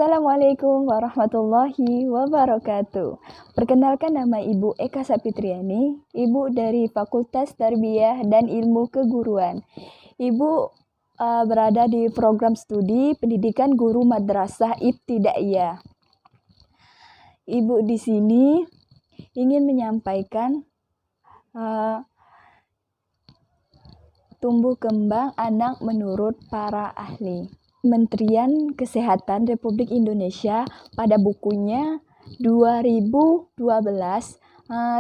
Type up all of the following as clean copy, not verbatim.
Assalamualaikum warahmatullahi wabarakatuh. Perkenalkan, nama Ibu Eka Sapitriani, Ibu dari Fakultas Tarbiyah dan Ilmu Keguruan. Ibu berada di program studi Pendidikan Guru Madrasah Ibtidaiyah. Ibu di sini ingin menyampaikan tumbuh kembang anak menurut para ahli. Kementerian Kesehatan Republik Indonesia pada bukunya 2012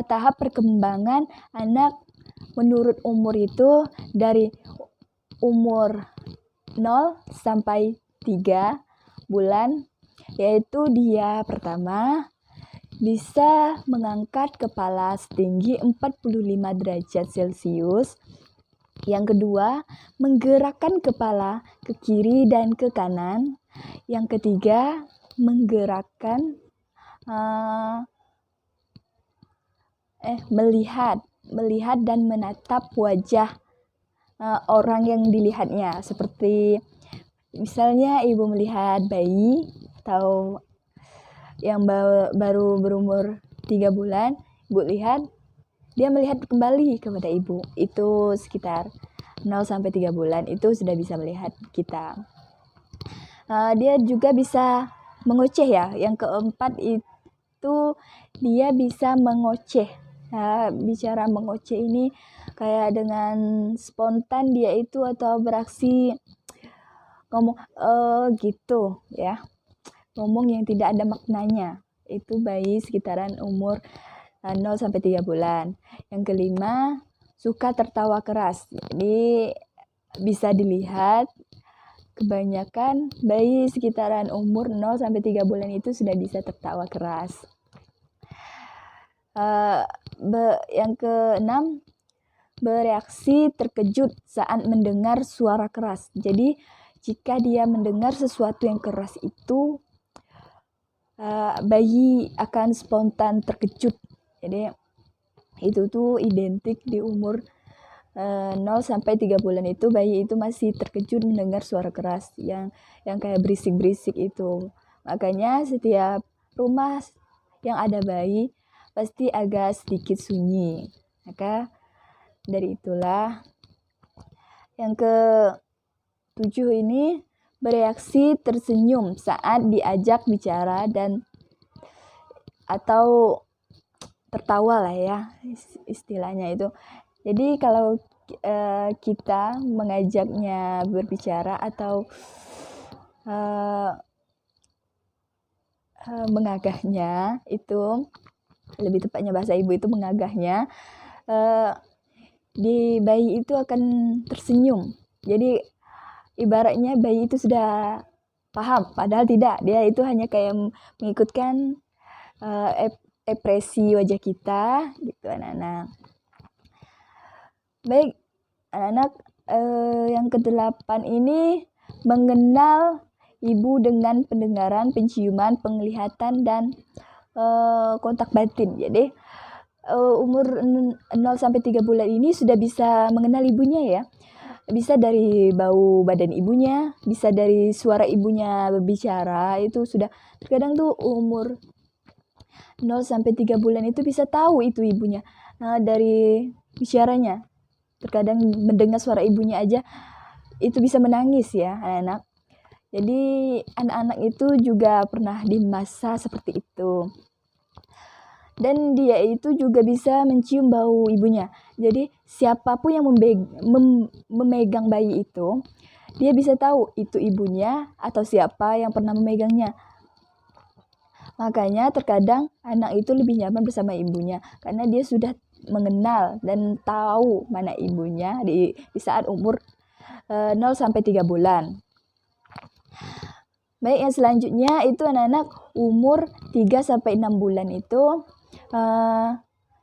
tahap perkembangan anak menurut umur itu dari umur 0 sampai 3 bulan, yaitu dia pertama bisa mengangkat kepala setinggi 45 derajat Celcius. Yang kedua, menggerakkan kepala ke kiri dan ke kanan. Yang ketiga, menggerakkan melihat dan menatap wajah orang yang dilihatnya. Seperti misalnya ibu melihat bayi atau yang baru berumur 3 bulan, ibu lihat, dia melihat kembali kepada ibu. Itu sekitar 0 sampai 3 bulan itu sudah bisa melihat kita. Dia juga bisa mengoceh ya. Yang keempat itu dia bisa mengoceh. Bicara mengoceh ini kayak dengan spontan dia itu atau beraksi ngomong gitu ya. Ngomong yang tidak ada maknanya. Itu bayi sekitaran umur 0 sampai 3 bulan. Yang kelima, suka tertawa keras. Jadi bisa dilihat kebanyakan bayi sekitaran umur 0 sampai 3 bulan itu sudah bisa tertawa keras. Yang keenam, bereaksi terkejut saat mendengar suara keras. Jadi jika dia mendengar sesuatu yang keras itu, bayi akan spontan terkejut. Jadi itu tuh identik di umur 0 sampai 3 bulan itu bayi itu masih terkejut mendengar suara keras yang kayak berisik-berisik itu. Makanya setiap rumah yang ada bayi pasti agak sedikit sunyi. Maka dari itulah yang ke-7 ini, bereaksi tersenyum saat diajak bicara dan atau tertawa lah ya istilahnya itu. Jadi kalau kita mengajaknya berbicara atau mengagahnya, itu lebih tepatnya bahasa ibu itu mengagahnya, di bayi itu akan tersenyum. Jadi ibaratnya bayi itu sudah paham, padahal tidak, dia itu hanya kayak mengikutkan ekspresi wajah kita gitu anak-anak. Baik anak-anak, yang ke-8 ini mengenal ibu dengan pendengaran, penciuman, penglihatan dan kontak batin. Jadi umur 0 sampai 3 bulan ini sudah bisa mengenal ibunya ya. Bisa dari bau badan ibunya, bisa dari suara ibunya berbicara, itu sudah terkadang tuh umur 0 sampai 3 bulan itu bisa tahu itu ibunya dari bicaranya. Terkadang mendengar suara ibunya aja itu bisa menangis ya anak-anak. Jadi anak-anak itu juga pernah di masa seperti itu. Dan dia itu juga bisa mencium bau ibunya. Jadi siapapun yang memegang bayi itu, dia bisa tahu itu ibunya atau siapa yang pernah memegangnya. Makanya terkadang anak itu lebih nyaman bersama ibunya karena dia sudah mengenal dan tahu mana ibunya di saat umur 0 sampai 3 bulan. Baik, yang selanjutnya itu anak-anak umur 3 sampai 6 bulan itu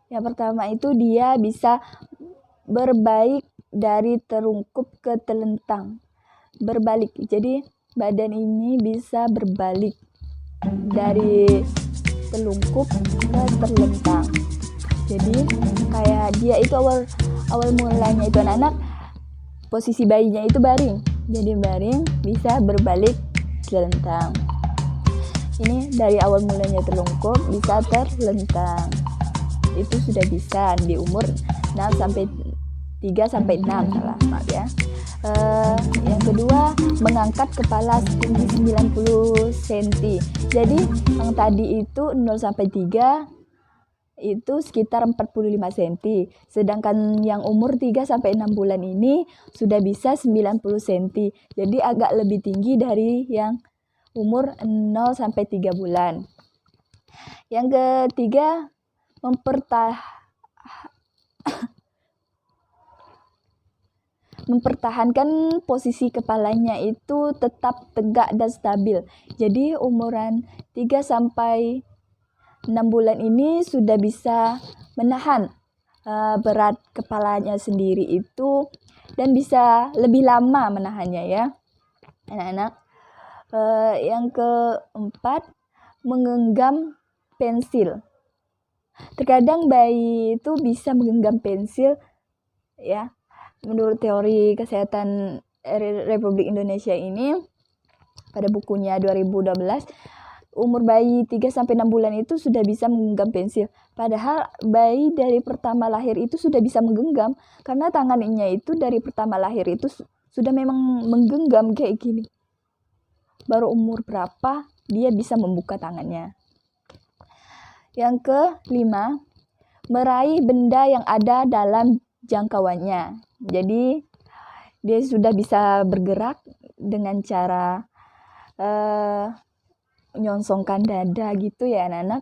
yang pertama itu dia bisa berbalik dari terungkup ke telentang. Berbalik. Jadi badan ini bisa berbalik dari telungkup ke terlentang. Jadi kayak dia itu awal mulanya itu anak-anak posisi bayinya itu baring. Jadi baring bisa berbalik telentang. ini dari awal mulanya terlungkup bisa terlentang. Itu sudah bisa di umur 6 sampai 3 sampai 6 salah, maaf ya. Yang kedua, mengangkat kepala setinggi 90 cm. Jadi yang tadi itu 0 sampai 3 itu sekitar 45 cm. Sedangkan yang umur 3 sampai 6 bulan ini sudah bisa 90 cm. Jadi agak lebih tinggi dari yang umur 0 sampai 3 bulan. Yang ketiga, mempertahankan posisi kepalanya itu tetap tegak dan stabil. Jadi umuran 3 sampai 6 bulan ini sudah bisa menahan berat kepalanya sendiri itu dan bisa lebih lama menahannya ya anak-anak. Yang keempat, menggenggam pensil. Terkadang bayi itu bisa menggenggam pensil ya. Menurut teori kesehatan Republik Indonesia ini pada bukunya 2012, umur bayi 3 sampai 6 bulan itu sudah bisa menggenggam pensil. Padahal bayi dari pertama lahir itu sudah bisa menggenggam karena tangannya itu dari pertama lahir itu sudah memang menggenggam kayak gini. Baru umur berapa dia bisa membuka tangannya. Yang kelima, meraih benda yang ada dalam jangkauannya. Jadi dia sudah bisa bergerak dengan cara nyonsongkan dada gitu ya anak-anak.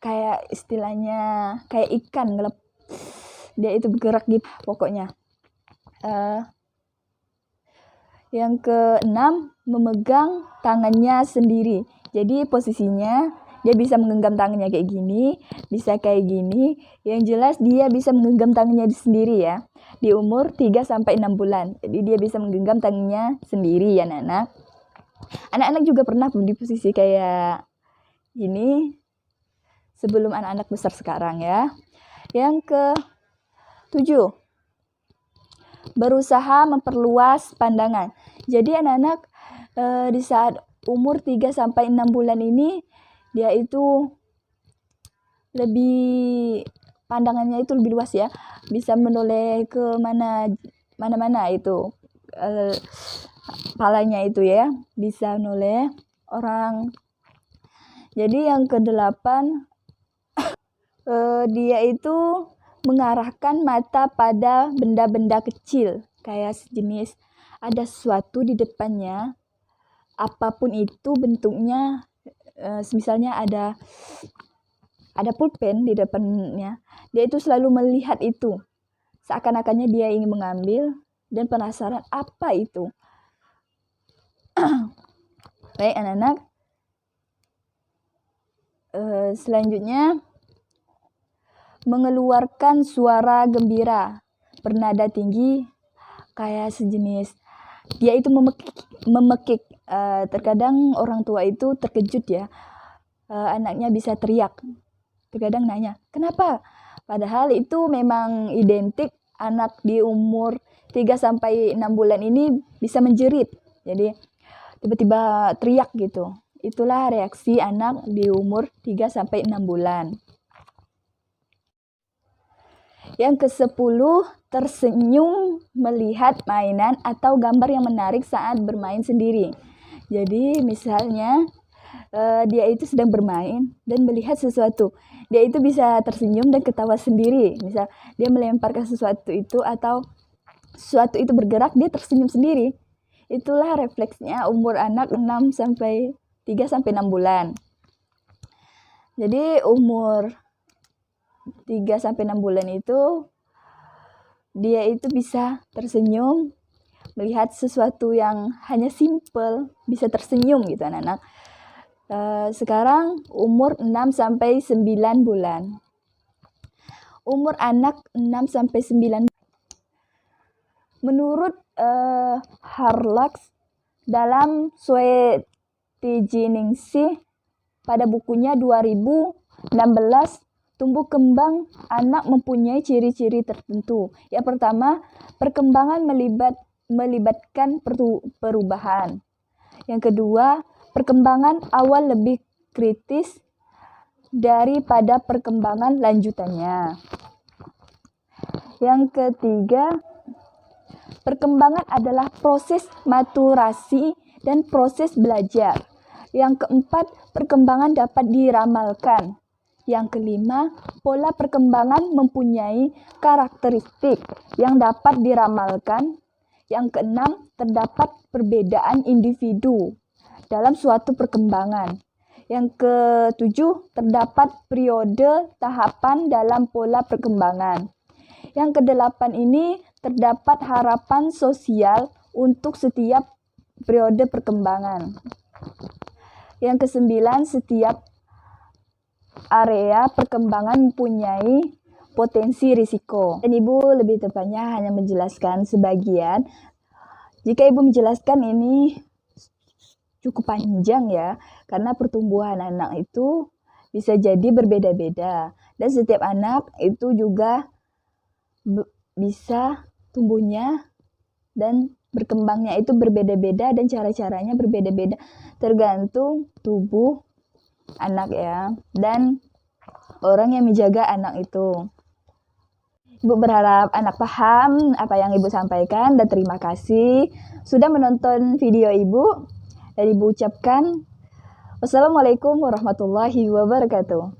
Kayak istilahnya kayak ikan ngelep. Dia itu bergerak gitu pokoknya. Yang keenam, memegang tangannya sendiri. Jadi posisinya dia bisa menggenggam tangannya kayak gini, bisa kayak gini. Yang jelas dia bisa menggenggam tangannya sendiri ya. Di umur 3 sampai 6 bulan. Jadi dia bisa menggenggam tangannya sendiri ya anak-anak. Anak-anak juga pernah di posisi kayak gini sebelum anak-anak besar sekarang ya. Yang ke-7, berusaha memperluas pandangan. Jadi anak-anak di saat umur 3 sampai 6 bulan ini dia itu lebih pandangannya itu lebih luas ya, bisa menoleh ke mana-mana itu kepalanya itu ya, bisa menoleh orang. Jadi yang ke-8, dia itu mengarahkan mata pada benda-benda kecil kayak sejenis ada sesuatu di depannya, apapun itu bentuknya. Misalnya ada pulpen di depannya, dia itu selalu melihat itu, seakan-akannya dia ingin mengambil dan penasaran apa itu. Baik anak-anak, selanjutnya mengeluarkan suara gembira bernada tinggi kayak sejenis dia itu memekik. Terkadang orang tua itu terkejut ya, anaknya bisa teriak. Terkadang nanya, kenapa? Padahal itu memang identik anak di umur 3 sampai 6 bulan ini bisa menjerit. Jadi tiba-tiba teriak gitu. Itulah reaksi anak di umur 3 sampai 6 bulan. Yang ke-10, tersenyum melihat mainan atau gambar yang menarik saat bermain sendiri. Jadi misalnya dia itu sedang bermain dan melihat sesuatu, dia itu bisa tersenyum dan ketawa sendiri. Misal dia melemparkan sesuatu itu atau sesuatu itu bergerak, dia tersenyum sendiri. Itulah refleksnya umur anak 3 sampai 6 bulan. Jadi umur 3 sampai 6 bulan itu dia itu bisa tersenyum melihat sesuatu yang hanya simple, bisa tersenyum gitu anak-anak. Sekarang umur 6 sampai 9 bulan. Umur anak 6 sampai 9 menurut Harlax dalam Swetijiningsih pada bukunya 2016, tumbuh kembang anak mempunyai ciri-ciri tertentu. Yang pertama, perkembangan melibatkan perubahan. Yang kedua, perkembangan awal lebih kritis daripada perkembangan lanjutannya. Yang ketiga, perkembangan adalah proses maturasi dan proses belajar. Yang keempat, perkembangan dapat diramalkan. Yang kelima, pola perkembangan mempunyai karakteristik yang dapat diramalkan. Yang keenam, terdapat perbedaan individu dalam suatu perkembangan. Yang ketujuh, terdapat periode tahapan dalam pola perkembangan. Yang kedelapan ini, terdapat harapan sosial untuk setiap periode perkembangan. Yang kesembilan, setiap area perkembangan mempunyai potensi risiko. Dan Ibu lebih tepatnya hanya menjelaskan sebagian. Jika Ibu menjelaskan ini cukup panjang ya, karena pertumbuhan anak itu bisa jadi berbeda-beda. Dan setiap anak itu juga bisa tumbuhnya dan berkembangnya itu berbeda-beda dan cara-caranya berbeda-beda tergantung tubuh anak ya, dan orang yang menjaga anak itu. Ibu berharap anak paham apa yang Ibu sampaikan dan terima kasih sudah menonton video Ibu. Dan Ibu ucapkan wassalamualaikum warahmatullahi wabarakatuh.